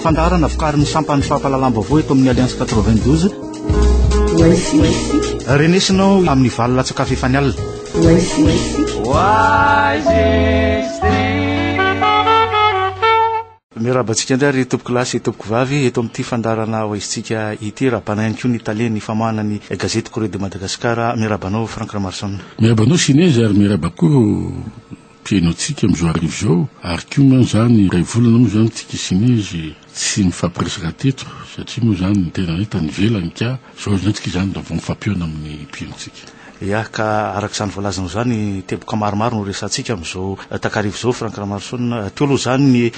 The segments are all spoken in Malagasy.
fandarana vokariny sampany fampalalam-baovao eto amin'ny Alliance 92. Renesinao amin'ny valo latsaka fifanialina. Mirabantsika indray ry tompoko lasy tompoko vavy eto amin'ity fandarana oaizitsika ity rabana ihany koa ny Italien ny famahana ny gazety Corriere de Madagascar. Mirabanao Frank Ramarson. Mirabanao Sinez ary mirabako pienotsika am'izao arivo zao ary koa moa zany ray volana moa zany tsika Sinez tsy mifampiresaka teto satria moa zany ny tena hoe tany velany ka zao zany tsika zany vao mifampiona amin'ny pienotsika. Ya ka arak'izany voalazana zany teboka maromaro no resantsika am'izao takarivo zao Frank Ramarson. Teo aloha zany ny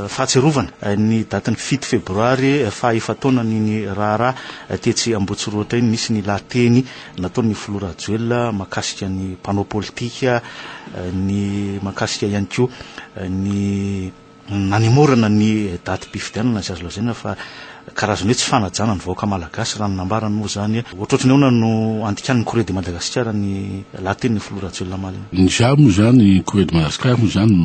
fahatserovana ny datiny 7 febroary faha-efataona ny raharaha tetsy Ambotsirota iny nisy ny lahateny nataony Flora Joel makasika ny mpanao politika ny makasika ihany koa ny nanimorana ny daty mpifidianana sy azo lazaina fa karazany hoe tsy fanajana ny vahoaka malagasy raha nambarany moa zany ohatrotrany ahoana no andikan'ny Corriere de Madagascar ny lahateny ny Flora Joel malina. Ny za moa zany Corriere de Madagascar moa zany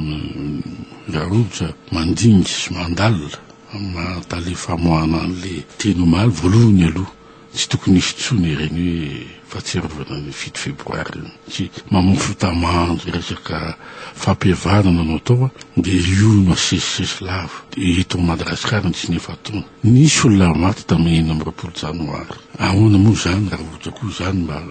raha ohatra mandingy sy mandalina mampale famoahana an'le teny omaly voalohany aloha tsy tokony hisy tsony ireny hoe fahatserovana ny 7 febroary tsy mamofo tamandro resaka fampihavanana no atao dia io no asesisesy lava eto Madagasikara tsy nefa taona nisy olona maty tamin'ny 9 janoary. Ahoana moa zany raha ohatra koa zany mba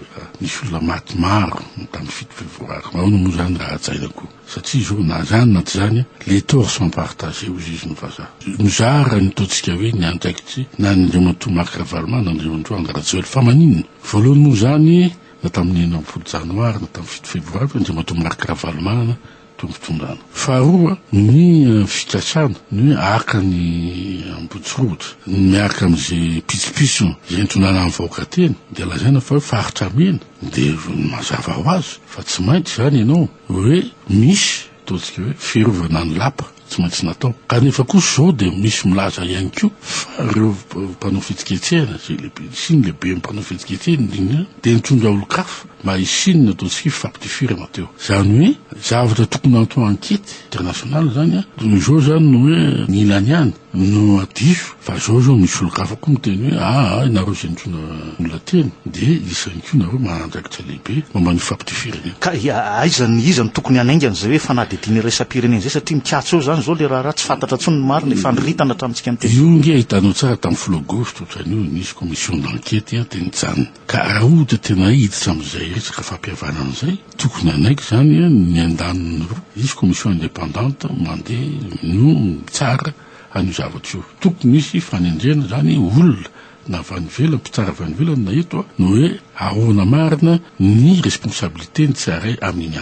nisy olona maty maro tamin'ny 7 febroary. Ahoana moa zany raha hajaina koa satria zao na zany na tsy zany les torts sont partagés aux juges ny vazaha. Mizara ny ataontsika hoe ny andraikitsy na ny Andriamatoa Marc Ravalomanana na Andriamatoa Andry Rajoelina fa maninona voalohany moa zany na tamin'ny 9 janoary na tamin'ny 7 febroary Andriamatoa Marc Ravalomanana tombotondrana. Faharoa ny fikasana ny aka ny Ambotsirota miaraka am'izay pitsipiso zay ntonana amin'ny vahoaka teny dia lazaina fa faritra mena dia mazava ho azy fa tsy maintsy zany ianao hoe misy ataontsika hoe fiarovana ny lapa tsy maintsy natao kanefa kosa zao dia misy milaza ihany koa fa ireo mpanao fetsiketsehana zay lehibe siny lehibe mpanao fetsiketsehana dia nitondra olo-kafa mba hisinina ataontsika fampitifirana teo zany hoe zavatra tokony atao ankety international zany zao zany no hoe ny ilany ihany no adiso fa zao misy olo-kafa koa miteny hoe nareo zay nitondra olona teny dia isany koa nareo manandraikitra lehibe momba ny fampitifirana ka izany tokony hanaingana zay hoe fanadidiny resam-pirenena zay satria mikatso zany zao le raha tsy fantatra tsony ny marina efa niritana hatramintsika ny teny io nge hitanao tsara tamin'ny Flogostre ohatrany io nisy commission d'enquête teny janona ka raha ohatra tena hiditra am'izay resaka fampihavanana zay tokony anaiky zany ny andaniny roa isy commission indépendante mandeha no tsara an'io zavatra io tokony misy fanendrena zany olona na vanivela mpitsara vanivela na eto no hoe ahoana marina ny responsabilité ny tsaray amin'ny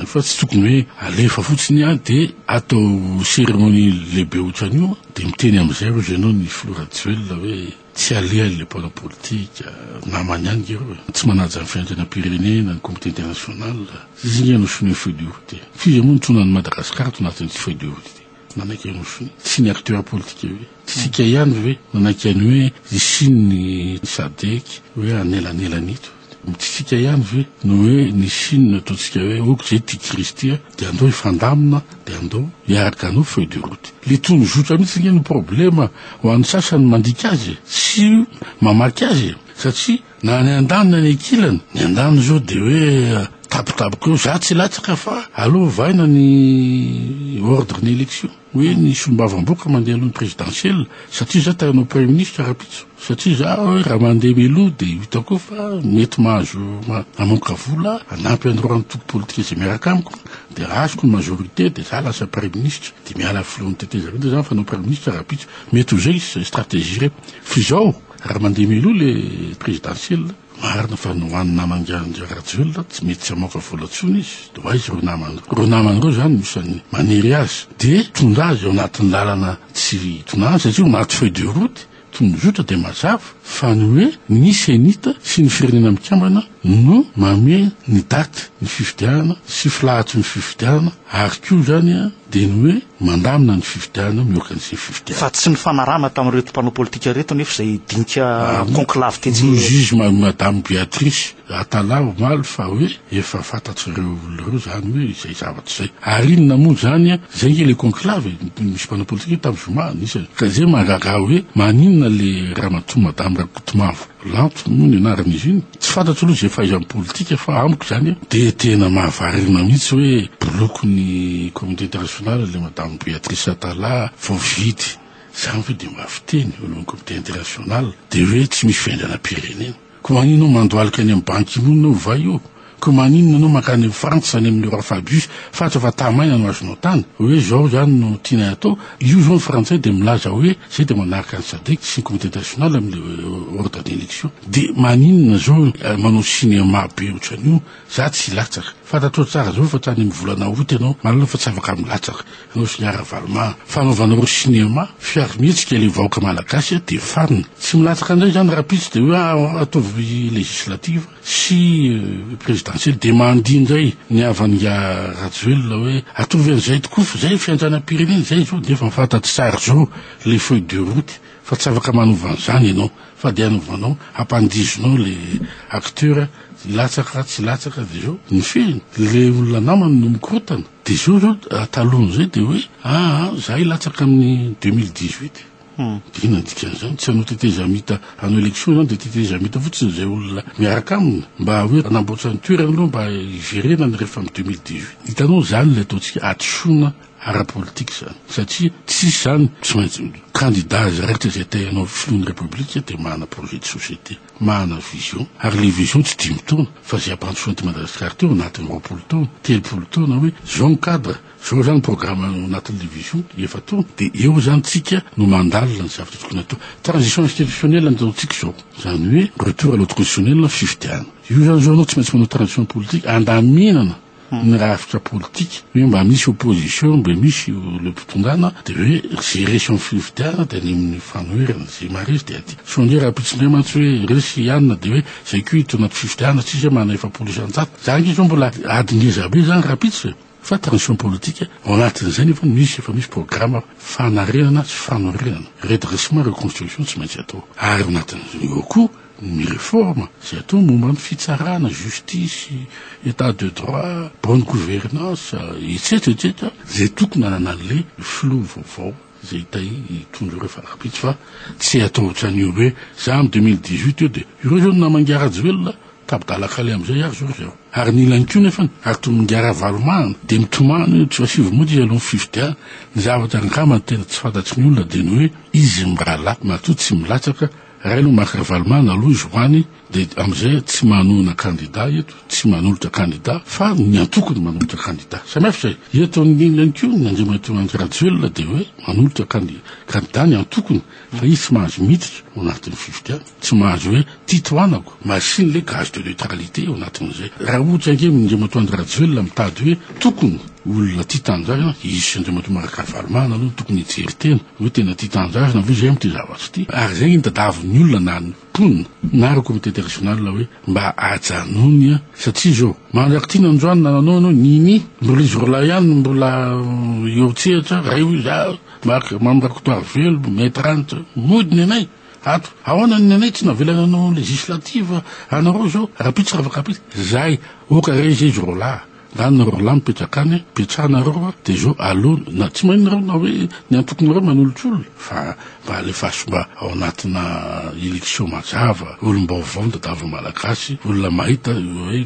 fa tsy tokony hoe alefa fotsiny dia atao cérémonie lehibe ohatran'io dia miteny am'izay ro zanao ny Flora Joel hoe tsy alea le mpanao politika namany ihany ireo tsy manaja ny fiandrianam-pirenena ny comité international izy no sony feuille de route fizy moa nitsonany Madagascar tonatin'ity feuille de route nanaiky ano sony tsy ny acteur politique hoe tsika ihany ve nanaiky any hoe isiny SADC hoe anelan'elanito tsika ihany ve no hoe ny Chine ataontsika hoe oko zay tia Kristy dia andao ifandamina dia andao hiaraka anao feuille de route le tony zotra mihitsy ny problema ho an'ny sasany mandika azy sy mamaky azy satria na ny andanina ny akilana ny andanina zao dia hoe tapotapoka eo za tsy latsaka fa aloha vaina ny ordre ny élection hoe ny sombavam-boaka mandeha alohan'ny présidentielle satria za tainao premier ministre rapitso satria za hoe raha mandeha meloha dia hitako fa mety mahazo mamoaka vola anampy androany toko politika zay miaraka amiko dia raha azoko ny majorité dia za lasa premier ministre dia miala filony tetezareo zany fa nao premier ministre rapitso mety ho zay stratégie re fa zao raha mandeha meloha le présidentielle marina fa nohoany namany Rajoelina tsy mety tsy hamoaka vola tsony izy dia hoaizy reo namany reo zany misany maniry azy dia tondra azy ao anatin'ny lalana tsy tona azy satria ao anaty feuille de route tony zotra dia mazava fa ny hoe ny senita sy ny firenena mikambana no mame ny daty ny fifidiana sy filahatry ny fifidiana ary koa zany a de ny hoe mandamina ny fifidiana miokan'izay fifidiana fa tsy ny fanarahana tamin'reto mpanao politika reto nefa zay dinika conclave tetsy juge madame Béatrice Atala mal fa hoe efa fantatr'ireo olon'ireo zany hoe izay zavatra zay ary inona moa zany a zay nge le conclave misy mpanao politika tamin'ny Zuma nisy ka zay mahagaga hoe maninona le ramatoa madame Rakotomavo lanto moa ny anaran'izy iny tsy fantatro aloha zay fahaizan'ny politika fa amiko zany de tena mahavarina mihitsy hoe boloko ny communauté internationale le madame Béatrice Atala vao vidy zany hoe de mafiteny olomon'ny communauté internationale de hoe tsy misy fiandrianam-pirenena ko maninona mandoalika any amin'ny banky monina va io ko maninona anao makany amin'ny Frantsa any amin'ny Roi Fabius fatra fa tamaina no azonao tany hoe zao zany no tiana atao io zao ny frantsay de milaza hoe zay de manaraka ny SADC sy ny communauté internationale amin'ny ordre d'élection de maninona zao manao cinéma be ohatran'io za tsy latsaka fantatro tsara zao fa tany amin'ny volana août ianao malala fa tsy afaka milatsaka anao sy Aravalma fanaovanao cinéma fiarimihetsika le vahoaka malagasy de farina tsy milatsaka an'izay zany rapitsy de hoe ataovy législative sy présidentielle de mandindray ny avanya Rajoelina hoe ataovy an'izay tokoa fa zay fiandrianam-pirenena zay zao de efa mifantatsy tsara zao le feuille de route fa tsy afaka manova an'izany ianao fa de anovanao ampandizonao le acteur latsaka tsy latsaka de zao ny feny le olona namany no mikorotana de zao talon zay de hoe zahay latsaka amin'ny 2018 dina dikan'izany tsy anao tetezamita anao élection zany de tetezamita fotsiny zay olona miaraka aminy mba hoe anamboatra ny toerana aloha mba iverenany rehefa amin'ny 2018 hitanao zany le ataontsika atsoina ara-politique zany satria tsisy zany tsy maintsy candidat rehetra zay te anao filohan'ny république de mahana projet de société mahana vision ary le vision tsy 10 taona fa zay ampandrosoany ty Madagasikara teo anatin'ny 20 taona 30 taona hoe zao ny cadre zao zany programme anatin'ny vision efa taona de eo zany tsika no mandalina ny zavatra tokony atao transition institutionnelle ataontsika zao zany hoe retour à l'ordre constitutionnel fifidiana io zany zao anao tsy maintsy manao transition politique andaminana ny rafitra politique hoe mba misy opposition mba misy le mpitondana de hoe gération fifidiana de any amin'ny fanoherana zay maresy de aty so ndray raha pitsindray mantsy hoe resy ianina de hoe zay ko hito anaty fifidiana tsisy mana efapolo isan-jato zany zao mbola adingeza be zany raha pitsy fa transition politique ao anatin'izay nefa misy efa misy programme fanarenana sy fanorenana redressement reconstruction tsy maintsy atao ary anatin'io koa ny réforme zay atao momba ny fitsarana justice état de droit bonne gouvernance etc etc zay tokony anana an'le filoha vaovao zay hita hitondro ireo farapitsy fa tsy atao ohatran'io hoe za amin'ny 2018 eo de ireo zao namangara Rajoelina tabidalakale am'izay ary zao ary ny ilany koa nefa ary tomingara valomana de mitomany tsy vasivy moa izy aloha fifidiana ny zavatra ankamany tena tsy fantatry ny olona de ny hoe izy mirala matoa tsy milatsaka raha no maka valomana aloha izy hoany de am'izay tsy manona candidat eto tsy manolotra candidat fa ny antokony manolotra candidat samihafa zay eto n'ilany koa ny andriamatoan'ny Rajoelina de hoe manolotra candidat ny antokony fa izy tsy mahazo miditra ao anatin'ny fifidiana tsy mahazo hoe titoanako masiny le gage de neutralité ao anatin'izay raha ohatra nge andriamatoan'ny Rajoelina mitady hoe tokony olona tia tanjahana izy sy andriamatoa maraka valomana aloha tokony hijery tena hoe tena tia tanjahana ve zay amty zavatra ty ary zay ny tadaviny olona na ny ponina na ry comité international hoe mba ajanony satria zao mandraky tia nandroany nananao anao nini mbola izy rola ihany mbola eo tsehatra raha io za mamrakotoary velo maîtrante modiny anay ato ahoana ny anay tsy navelana anao législative anareo zao rapitsy ravakapitsy zay oka re izy rola zany rola mipetraka petrahanareo de zao aloha na tsy mainareo na hoe ny antokonareo manolotr'olona fa mba alefaso mba ao anatina élection mazava olom-baovao dadava malagasy olona mahita hoe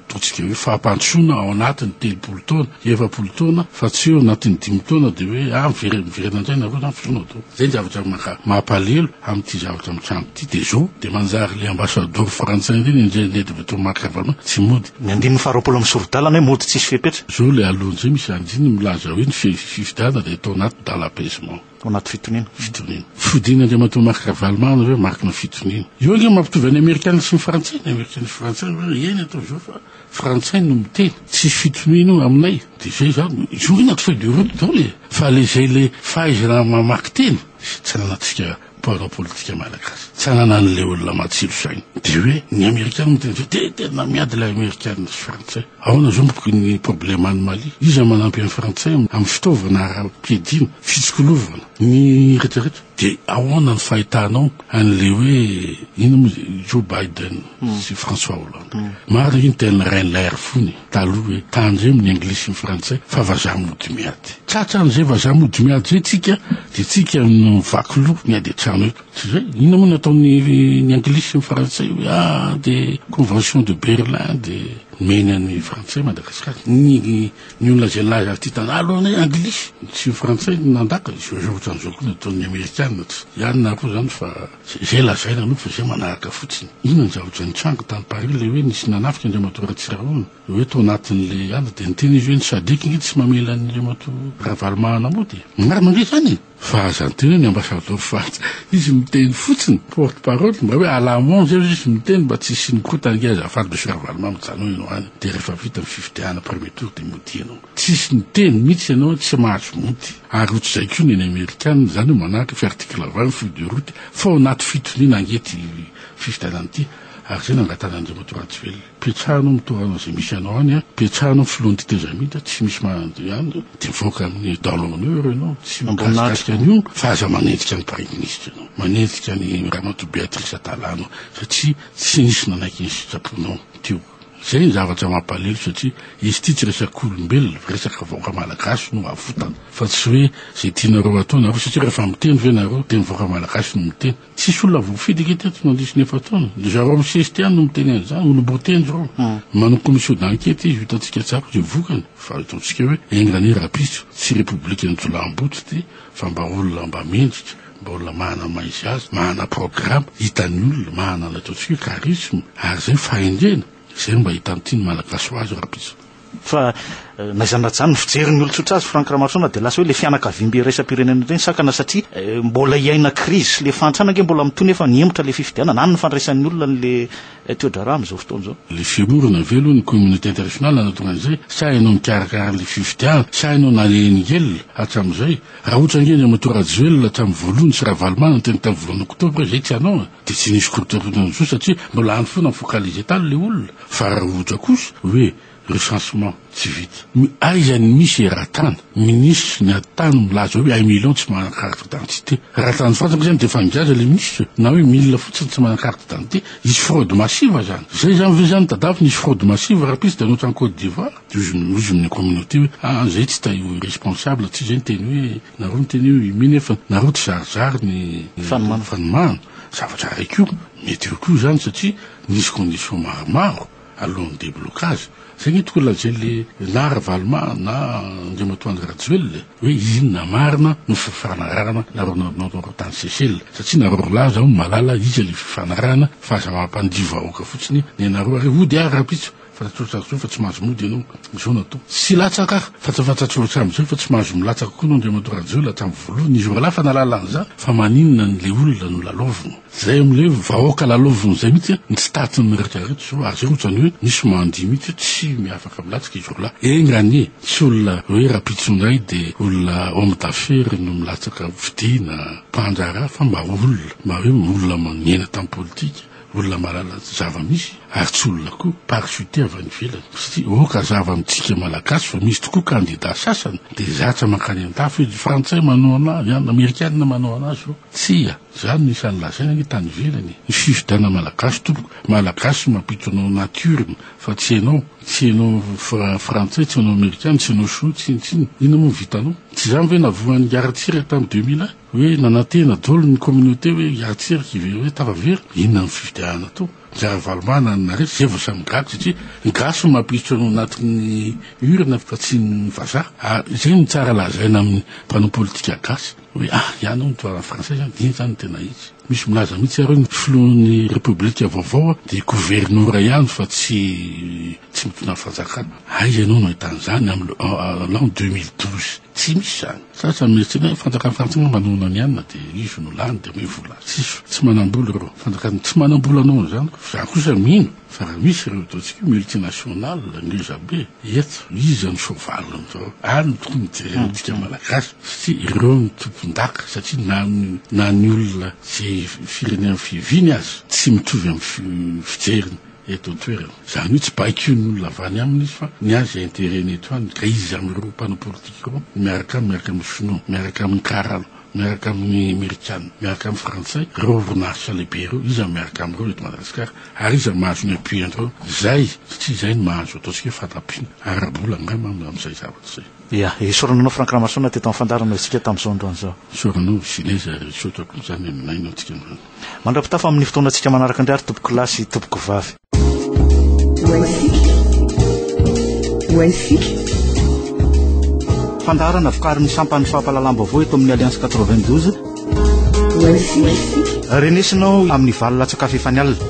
totsika hoe fahampandrosoana ao anatiny 30 taona 70 taona fa tsy eo anatin'ny 10 taona de hoe miverenanzay nareo zany fisoana to zay ny zavatra mampalelo am'ty zavatra mitrano ty de zao de manjary le ambassadeur français reny nzay le de makravalement tsy mody ny andininy faharoapolo amin'ny sorodalana hoe mody tsisy fepetra zao le alohan'izay misy andiny milaza hoe ny fifidiana de atao anaty dans l'apaisement ao anaty fitonina fidina andriamatoa marque valmana hoe marque na fitonina io nge mampitovy any américaine sy ny frantsay ny américaine sy frantsay eny atao zao fa frantsay no miteny tsy fitonina io aminay de zay zany io anaty feuille de route zao le fa le zay le fahaizana mamaky teny tsy anatsika mpanao politika malagasy tsy anana an'le olona matsilo saina de hoe ny amerikana miteny hoe tena miady la amerikana sy frantsay ahoana zao moko ny problème any Mali izy manampy amin'ny frantsay amin'ny fitaovana ara-piadina fitsikolovana ny rehetrarehetra de ahoana ny fahitanao an'le hoe ino Joe Biden sy François Hollande marina iny tena reine l'air fony taloha hoe tandre amin'ny anglisy ny frantsay fa vazaha mody miady tsatra an'izay vazaha mody miady zay tsika de tsika no vakilo miady atrano eto tsy zay ino moa nataony anglisy ny frantsay hoe de convention de Berlin de meny any frantsay Madagasikara ny olona zay laza avy ty tana aloha anglisy sy frantsay nandaka izy ohatran'izao koa nataon'ny amerikana ihany na koa zany fa zay lazaina no fa zay manaraka fotsiny ino ny zavatra nitrango tany Paris le hoe nisy nanafika Andriamatoa Ratsirahona hoe to anatin'le ana de niteny izy hoe ny Sadek iny tsy mamela Andriamatoa Ravalomanana mody maro mandray zany fa zany teny ny ambassadeur France izy miteny fotsiny porte parole mba hoe alamon zay izy miteny mba tsy sy nikorotany azafady be Ravalomanana mitsano ianao any de rehefa vita ny fifidiana premier tour de mody ianao tsisy niteny mihitsy ianao tsy mahazo mody ary ohatr'izay koa ny amerikana zany hoe manahaka fi article 20 feuille de route fa ao anaty fitoniana angety fifidianany ity ary zay nangatana Andriamatoa Rajoelina piatrano mitorana zay misy anao any piatrano filohan'ny tezamita tsy misy mahandro ihany de mivoaka amin'ny dans l'honneur ianao tsy mikasikasika an'io fa aza manendrika ny premier ministre ianao manendrika ny Ramatoa Béatrice Atalano satria tsy nisy nanaiky ny sitraponao teo zay ny zavatra mampalelo satria izy ty tsy resaka olombelona resaka vahoaka malagasy no avotana fa tsy hoe zay tianareo atao nareo satria rehefa miteny ve nareo de mivoaka malagasy no miteny tsisy olona voafidy keteto nandrisy nefa taona de zareo amin'ny sesty any no miteny an'izany olom-boteny zao manao commission d'enquête izy hitantsika tsara zay vokany fa hitantsika hoe England rapiso tsy république ny Jolamboto ty fa mba olona mba mendrika mba olona mahana maizy azy mahana programme hitany olona mahana nataontsika charisme ary zay fahendrena zay mba hitan'ity ny malagasy ho azy rapiso fa naizanazany ny fijerin'ny olotsotra azy Frank Ramasona de lasa hoe le fianakavimby raisam-pirenena ireny sakana satria mbola iaina crise le fantsanake mbola mitony efa niemotra le fifidianana any ny fandraisan'ny olona le Teodrarah am'izao fotoana zao le fiorona velo ny communauté internationale nanatonga an'izay sa ianao mikarakara le fifidiana sa ianao nalengelona hatram'izay raha ohatra nge Andriamatoa Rajoelina hatram'ny voalohany sy Ravalomanana teny tamin'ny voalohan'ny oktobra zay tsy anao de tsy nisy korotaronana zao satria mbola any foana focaliser tany le olona fa raha ohatra kosa hoe recensement tsy vita aizany misy eratany ministre ny atany milaza hoe 1 million tsy manana carte d'identité rahatany fatsaka zany de fa migaza le ministre na hoe 1000 fotsiny tsy manana carte d'identité izy fraude massive zany zay zany ve zany tadavy nisy fraude massive raha pisy de anoatra en Côte d'Ivoire ozy amin'ny communauté hoe zay tsy taio responsable tsy zay nyteny hoe nareo nyteny hoe minefa nareo tsy zarizary ny fanomana zavatra raiky io mety io koa zany satria nisy condition maromaro alohan'ny déblocage zay ny tokoa lazay le na Ravalomanana na Andriamatoa Rajoelina hoe inona marina no fifanarahana nareo tany Seychelles satria nareo laza malala izy le fifanarahana fa aza mampandiva vahoaka fotsiny ny nareo ary ody ary rapitso fa tatsotrazo fa tsy mahazo mody ianao zao natao sy latsaka fa tsy fantatsotra am'izay fa tsy mahazo milatsaka koa no Andriamatoa Rajoelina hatramin'ny voalohany izy la fa nalala an'izany fa maninona n'le olona no lalovina zay am'le vahoaka lalovina zay mihitsy ny tsy tatiny rehetrarehetra zao ary zay ohatrany hoe nisy mandihy mihitsy tsy miafaka milatsaka izy la engranie tsy olona hoe rapitsondray de olona homme d'affaires no milatsaka vidiana mpanjara fa mba hoe olona maniena tamin'ny politika olona malala zava-misy ary tsy olona koa parachuté avy any ivelany satria oka zava mitsika malagasy fa misy tokoa candidat sasany de zatra mankany an-tafo izy frantsay manao anazy any amerikanina manao anazy o tsia zany nisany lazaina ny tany ivelany ny fifidiana malagasy tompoko malagasy mampito anao nature fa tsy ianao frantsay tsy ianao amerikana tsy ianao chou tsinitsiny ina moa vitanao tsy zany ve navoan'ny Yaratsiraka tamin'ny 2001 hoe nanantena dolo ny communauté hoe Yaratsiraka hoe tavavery inona ny fifidiana tao Ravalomanana nareo zay vao samy gaga satria ny gasy mampitso anao anatin'ny urne fa tsy ny vazaha zay ny tsara lazaina amin'ny mpanao politika gasy hoe ianao nitoarana français zany iny zany tena izy misy milaza mihitsy areo ny filohan'ny république vaovao de gouverneur ihany fa tsy mitona fanjakana ianao no ahitan'izany l'an 2012 tsy misy zany sasa metsina fanjakany manona ny anina de izy no lany de me vola tsy manambola reo fanjakany tsy manambola anao zany za kosa mino fa raha misy ireo ataontsika multinational ngeza be eto izy zany sovaliny zao any tokony jerentsika malagasy satria ireo ny tompon-daka satria na ny olona zay firenena fiviny azy tsy mitovy amin'ny fijeriny eto toerana zany hoe tsy baikio ny olona avany aminy izy fa ny azy intérêt eto any ka izy amin'ireo mpanao politika reo miaraka amin'ny sinoa miaraka amin'ny karalo miaraka amin'ny amerikana miaraka amin'ny frantsay reo voninahitra lehibe reo izy miaraka amin'ireo eto Madagasikara ary izy mahazo ny appui andreo zay satria zay ny mahazo ataontsika fatampiana arabola angamba amin'izay zavatra zay ia isorananao Frank Ramasona teto amin'ny fandarana isika tamin'izao androany zao soranao zineza sotako zany aminaino antsika mandrapitafa amin'ny fotoana antsika manaraka indray ary tompoko lahy sy tompoko vavy fandarana vokariny sampany fahampalalam-baovao eto amin'ny Alliance 92 renesinao amin'ny valolatsakafo efa ny alina